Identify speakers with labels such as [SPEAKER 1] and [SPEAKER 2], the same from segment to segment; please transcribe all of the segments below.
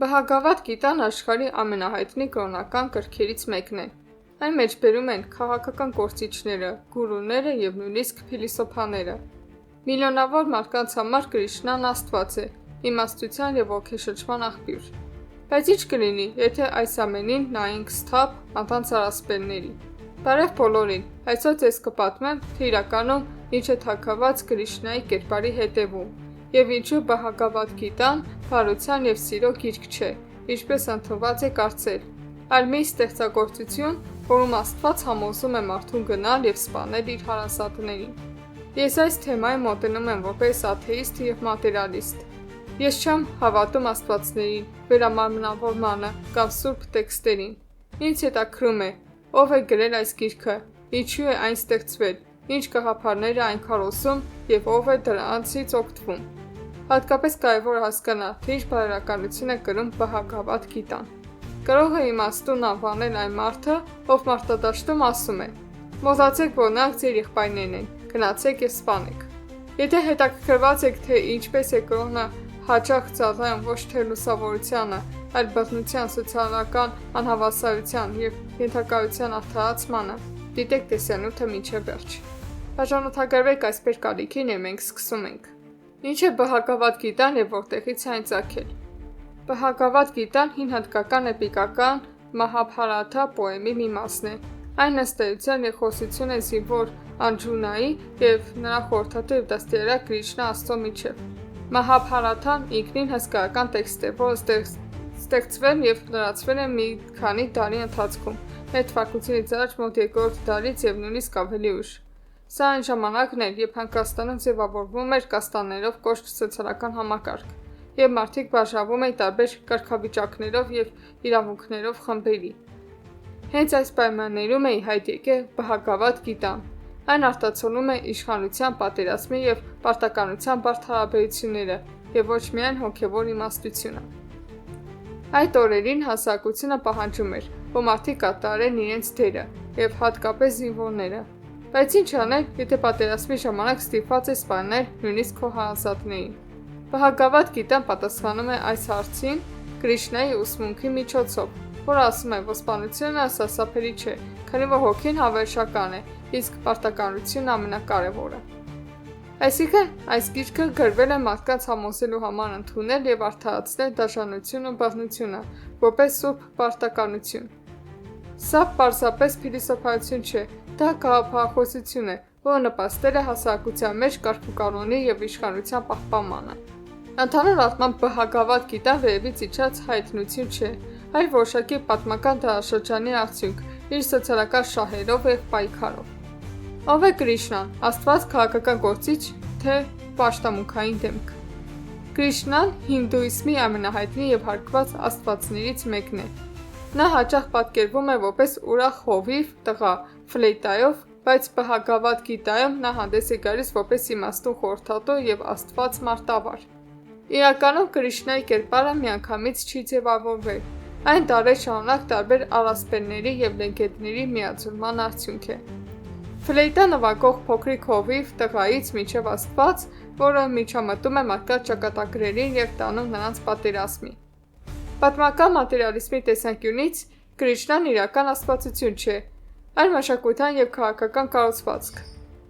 [SPEAKER 1] Բհագավադ գիտան աշխարհի ամենահայտնի կրոնական գրքերից մեկն է։ Այն մեջ բերում են քաղաքական գործիչները, գուրուները եւ նույնիսկ փիլիսոփաները։ Միլիոնավոր մարդկանց համար Կրիշնան Աստված է, իմաստության եւ ոգեշնչման աղբյուր։ Բայց ի՞նչ կլինի, եթե այս ամենին նայենք սթափ անտանցարասպելների։ Բարև բոլորին, այսօր ձեզ կպատմեմ, թե իրականում ինչ է թագաված Կրիշնայի կերպարի հետևում, եւ ինչու Բհագավադ գիտան բարության եւ սիրո գիրք չէ, ինչպես ընդունված է կարծել, այլ մի ստեղծագործություն, որում Աստված համոզում է մարդուն գնալ եւ սպանել իր հարազատներին։ Ես այս թեմային մոտենում եմ որպես աթեիստ եւ մատերիալիստ։ Ես չեմ հավատում աստվածներին, վերամարմնավորմանը կամ սուրբ տեքստերին։ Ինձ հետաքրում է, ով է գրել այս գիրքը, ինչու է այն ստեղծվել, ինչ գաղափարներ է այն քարոզում եւ ով է դրանցից օգտվում։ Հատկապես կարևոր է հասկանալ, թե ինչ բարերարություն է կրում Բհագավադ գիտան։ Կարող է իմաստուն անվանել այն մարդը, ով մարտադաշտում ասում է. «Մոռացեք, որ նրանք ձեր եղբայրներն են, գնացեք եւ սպանեք»։ Եթե հետաքրքրված եք, թե ինչպես է կրոնը հաճախ ծառայում ոչ թե լուսավորությանը, այլ բռնության, սոցիալական անհավասարության եւ ենթակայության արդարացմանը, դիտեք տեսանյութը մինչև վերջ։ Բաժանորդագրվեք այս պերկալիքին եւ մենք սկսում ենք։ Ինչ է Բհագավադ գիտան եւ որտեղից է այն ծագել։ Բհագավադ գիտան հին հնդկական էպիկական Մահաբհարաթա պոեմի մի մասն է։ Այն ըստ էության երկխոսություն է զինվոր Անջունայի եւ նրա խորհրդատու եւ դաստիարակ Կրիշնա Աստծո միջեւ։ Մահաբհարաթան ինքնին հսկայական տեքստ է, որը ստեղծվել եւ լրացվել է մի քանի տարի ընթացքում, մեր թվարկությունից առաջ մոտ 2-րդ դարից եւ նույնիսկ ավելի ուշ։ Սա այն ժամանակն էր, երբ Հնդկաստանում ձևավորվում էր կաստաներով կոշտ սոցիալական համակարգ, եւ մարդիկ բաժանվում էին տարբեր կարգավիճակներով եւ իրավունքներով խմբերի։ Հենց այս պայմաններում է ի հայտ եկել Բհագավադ գիտան։ Այն արտացոլում է իշխանության, պատերազմի եւ պարտականության բարդ հարաբերությունները եւ ոչ միայն հոգեվոր իմաստությունը։ Այդ օրերին հասարակությունը պահանջում էր, որ մարդիկ կատարեն իրենց դերը եւ հատկապես զինվորները։ Բայց ինչ անել, եթե պատերազմի ժամանակ ստիպված է սպանել նույնիսկ քո հարազատներին։ Բհագավադ գիտան պատասխանում է այս հարցին Կրիշնայի ուսմունքի միջոցով, որը ասում է, որ սպանությունը սարսափելի չէ, քանի որ հոգին հավերժական է, իսկ պարտականությունն ամենակարևորը։ Այսինքն, այս գիրքը գրվել է մարդկանց համոզելու համար ընդունել եւ արդարացնել դաշնությունն ու բռնությունը, որպես սուրբ պարտականություն։ Սա պարզապես փիլիսոփայություն չէ, դա գաղափարախոսություն է, որը նպաստել է հասարակության մեջ կարգուկանոնի եւ իշխանության պահպանմանը։ Ընդհանուր առմամբ Բհագավադ գիտան վերևից իջած հայտնություն չէ, այլ որոշակի պատմական դարաշրջանի արդյունք, իր սոցիալական շահերով եւ պայքարով։ Ով է Կրիշնան, Աստված քաղաքական գործիչ, թե պաշտամունքային դեմք։ Կրիշնան հինդուիզմի ամենահայտնի եւ հարգված աստվածներից մեկն է։ Նա հաճախ պատկերվում է որպես ուրախ հովիվ տղա ֆլեյտայով, բայց Բհագավադ գիտայում նա հանդես է գալիս որպես իմաստուն խորհրդատու եւ Աստված մարտավար։ Իրականում Կրիշնայի կերպարը միանգամից չի ձևավորվել։ Այն դարեր շարունակ տարբեր առասպելների եւ լեգենդների միաձուլման արդյունք է։ Ֆլեյտա նվագող փոքրիկ հովիվ տղայից մինչև Աստված, որը միջամտում է մարդկանց ճակատագրերին եւ տանում նրանց պատերազմի։ Պատմական մատերիալիզմի տեսանկյունից Կրիշնան իրական աստվածություն չէ, այլ մշակութային եւ քաղաքական կառուցվածք։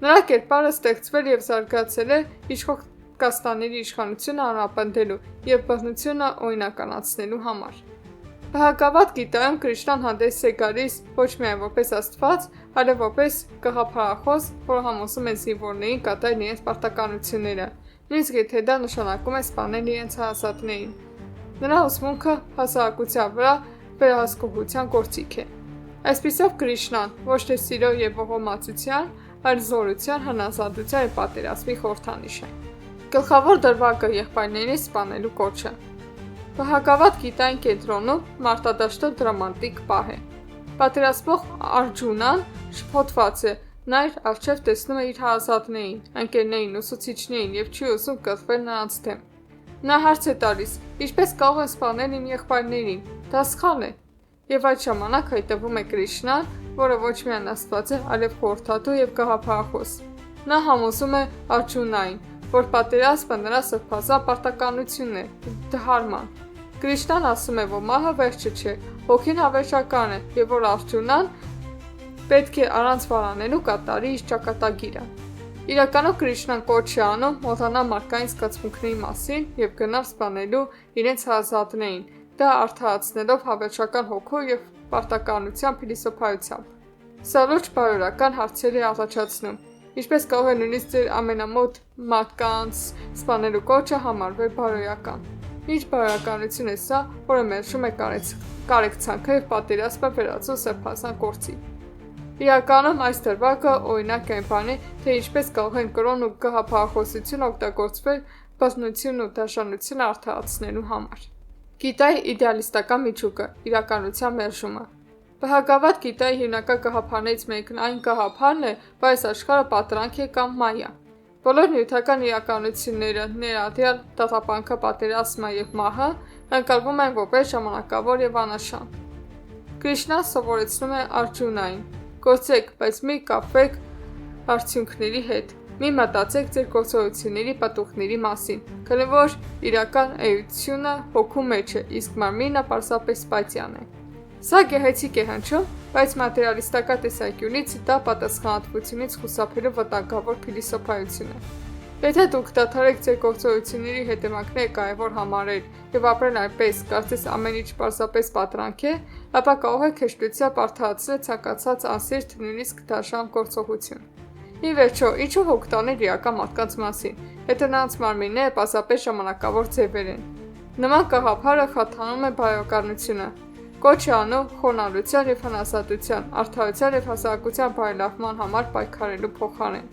[SPEAKER 1] Նրա կերպարը ստեղծվել եւ զարգացել է իշխող կաստաների իշխանությունը անապնդելու եւ բռնությունը օրինականացնելու համար։ Բհագավադ գիտայում Կրիշնան հանդես է գալիս ոչ միայն որպես Աստված, այլև որպես գաղափարախոս, որը համոզում է զինվորներին կատարել իրենց պարտականությունները, նույնիսկ եթե դա նշանակում է սպանել իրենց հարազատներին։ Նրա ուսմունքը հասարակության վրա վերահսկողության գործիք է։ Այսպիսով Կրիշնան ոչ թե սիրո եւ ողորմածության, այլ զորության, հնազանդության եւ պատերազմի խորհրդանիշ է։ Գլխավոր դրվագը եղբայրներին սպանելու կոչը։ Բհագավադ գիտային կենտրոնում մարտադաշտը դրամատիկ պահ է։ Պատերազմող Արջունան շփոթված է, նա իր առջև տեսնում է իր հարազատներին, ընկերներին, ուսուցիչներին եւ չի ուզում կռվել նրանց դեմ։ Նա հարց է տալիս. «Ինչպես կարող են սպանել իմ եղբայրներին, դա սխալ է»։ Եվ այդ ժամանակ հայտնվում է Կրիշնան, որը ոչ միայն Աստված է, այլև խորհրդատու եւ գաղափարախոս։ Նա համոզում է Արջունային, որ պատերազմը նրա սրբազան պարտականությունն է, դհարման։ Կրիշնան ասում է, որ մահը վերջը չէ, հոգին հավերժական է եւ որ Արջունան պետք է առանց վարանելու կատարի իր ճակատագիրը։ Իրականում Կրիշնան կոչ է անում մոռանալ մարդկային զգացմունքների մասին եւ գնալ սպանելու իրենց հարազատներին, դա արդարացնելով հավերժական հոգու եւ պարտականության փիլիսոփայությամբ։ Սա լուրջ բարոյական հարցեր է առաջացնում, ինչպես կարող է նույնիսկ ձեր ամենամոտ մարդկանց սպանելու կոչը համարվել բարոյական։ Ինչ բարոյականություն է սա, որը մերժում է կարեկցանքը եւ պատերազմը վերածում սրբազան գործի։ Իրականում այս դրվագը օրինակ է այն բանի, թե ինչպես կարող են կրոն ու գաղափարախոսություն օգտագործվել բազմությունն ու դաշնությունը արդարացնելու համար։ Գիտայի իդեալիստական միջուկը, իրականության մերժումը։ Բհագավադ Գիտայի հիմնական գաղափարներից մեկն այն գաղափարն է, որ այս աշխարհը պատրանք է կամ մայա։ Բոլոր նյութական իրականությունները, ներառյալ դատապանքը, պատերազմը եւ մահը, ընկալվում են որպես ժամանակավոր եւ աննշան։ Կրիշնան սովորեցնում է Արջունային. Գործեք, բայց մի կապվեք արդյունքների հետ։ Մի մտածեք ձեր գործողությունների պատուղների մասին, քանի որ իրական էությունը հոգու մեջ է, իսկ մարմինը պարզապես պատյան է։ Սա գեղեցիկ է հնչում, բայց մատերիալիստական տեսանկյունից դա պատասխանատվությունից խուսափելու վտանգավոր փիլիսոփայություն է։ Եթե դուք դադարեք ձեր գործողությունների հետևանքները կարևոր համարել եւ ապրել այնպես, կարծես ամեն ինչ պարզապես պատրանք է, ապա կարող եք հեշտությամբ արդարացնել ցանկացած անսիրտ, նույնիսկ դաշան գործողություն։ Ի վերջո, ինչու հոգ տանել իրական մարդկանց մասին, եթե նրանց մարմինները պարզապես ժամանակավոր ձևեր են։ Նման գաղափարը խաթանում է բարոյականությունը, կոչ է անում խոնարհության եւ հնասատության, արդարության եւ հասարակության բարելավման համար պայքարելու փոխարեն։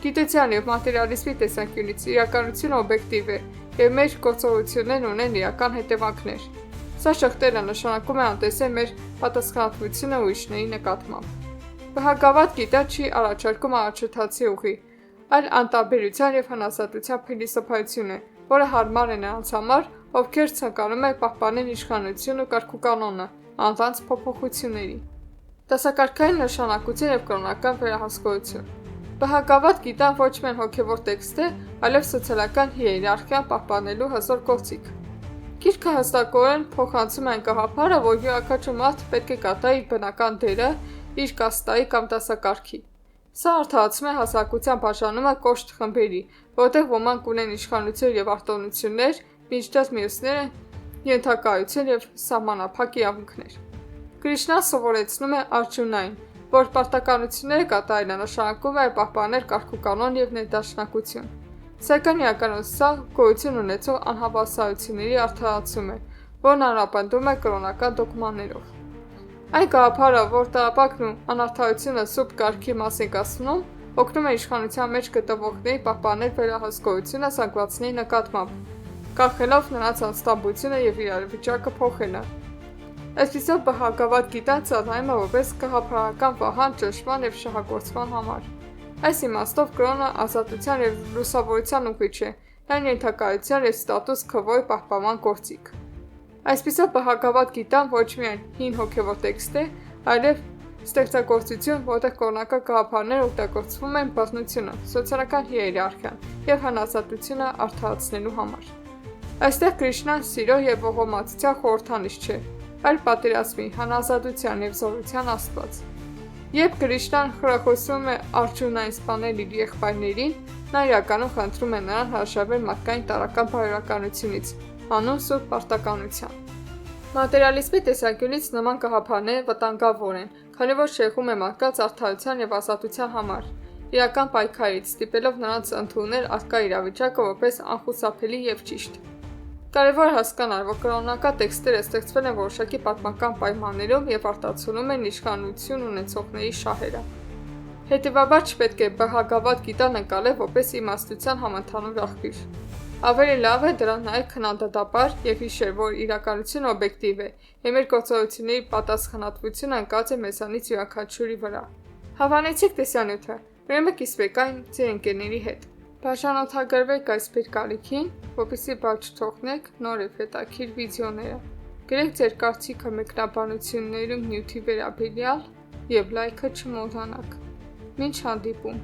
[SPEAKER 1] Գիտության եւ մատերիալիզմի տեսանկյունից իրականությունը օբյեկտիվ է եւ մեր գործողություններն ունեն իրական հետևանքներ։ Սա շղթերը նշանակում է անտեսել մեր պատասխանատվությունը ուրիշների նկատմամբ։ Բհագավադ Գիտա չի առաջարկում առաջընթացի ուղի, այլ անտարբերության եւ հնասատության փիլիսոփայություն է, որը հարմար է նրանց համար, ովքեր ցանկանում են պահպանել իշխանությունը ու կարգուկանոնը, անձանց փոփոխությունների։ Դասակարգային նշանակություն եւ կրոնական վերահսկողություն։ Բհագավադ Գիտան ոչ միայն հոգևոր տեքստ է, այլև սոցիալական հիերարխիան պահպանելու հզոր գործիք։ Գիրքը հստակորեն փոխանցում է այն գաղափարը, որ յուրաքանչյուր մարդ պետք է կատարի իր բնական դերը իր կաստայի կամ դասակարգի։ Սա արդարացում է հասարակության բաժանումը կոշտ խմբերի, որտեղ ոմանք ունեն իշխանություն եւ արտոնություններ, մինչդեռ մյուսները ենթակայություն եւ սահմանափակ իրավունքներ։ Կրիշնան սովորեցնում է Արջունային, որ պարտականությունները կատարելը նշանակում է պահպանել կարգուկանոն եւ ներդաշնակություն։ Սակայն իրականում սա գոյություն ունեցող անհավասարությունների արդարացում է, որն անապնդում է կրոնական դոգմաներով։ Այն գաղափարը, որ տառապանքն ու անարդարությունը սուրբ կարգի մասին կասնում, օգնում է իշխանության մեջ գտնվողների պահպանել վերահսկողությունը զանգվածների նկատմամբ, կանխելով նրանց անստամբությունը եւ իրավիճակը փոխելը։ Այսպիսով Բհագավադ Գիտան ծառայում է որպես գաղափարական վահան ճնշման եւ շահագործման համար։ Այս իմաստով կրոնը ազատության եւ լուսավորության ուղիչ է, այն ենթակայության եւ ստատուս քվոյի պահպանման գործիք։ Այսպիսով Բհագավադ Գիտան ոչ միայն հին հոգևոր տեքստ է, այլև ստեղծագործություն, որտեղ կրոնական գաղափարները օգտագործվում են բազմությունը, սոցիալական հիերարխիան եւ հնասատությունը արդարացնելու համար։ Այստեղ Կրիշնան սիրո եւ ողորմածության խորհրդանիշ չէ, այլ պատերազմի, հանազատության եւ զորության աստված։ Երբ Կրիշնան խրախուսում է Արջունային սպանել իր եղբայրներին, նա իրականում խնդրում է նրան հրաժարվել մարդկային տարրական բարոյականությունից, հանուն սուրբ պարտականության։ Մատերիալիզմի տեսանկյունից նման գաղափարները վտանգավոր են, քանի որ շեղում է մարդկանց արդարության եւ ազատության համար, իրական պայքարից, ստիպելով նրանց ընդունել առկա իրավիճակը որպես անխուսափելի եւ ճիշտ։ Կարևոր է հասկանալ, որ կրոնական տեքստերը ստեղծվել են որոշակի պատմական պայմաններում եւ արտացոլում են իշխանություն ունեցողների շահերը։ Հետևաբար չպետք է Բհագավադ Գիտան ընկալել որպես իմաստության համընդհանուր աղբյուր։ Ավելի լավ է դրան նայել քննադատաբար եւ հիշել, որ իրականությունը օբյեկտիվ է, եւ մեր գործողությունների պատասխանատվությունը ընկած է մեզանից յուրաքանչյուրի վրա։ Հավանեցիք տեսանյութը, ուրեմն կիսվեք այն ձեր ընկերների հետ։ Բաժանորդագրվեք այս փրկարիքին, որպեսզի բաց չթողնեք նոր եւ հետաքրքիր վիդեոները։ Գրեք ձեր կարծիքը մեկնաբանություններում նյութի վերաբերյալ եւ լայքը չմոռանաք։ Մինչ հանդիպում։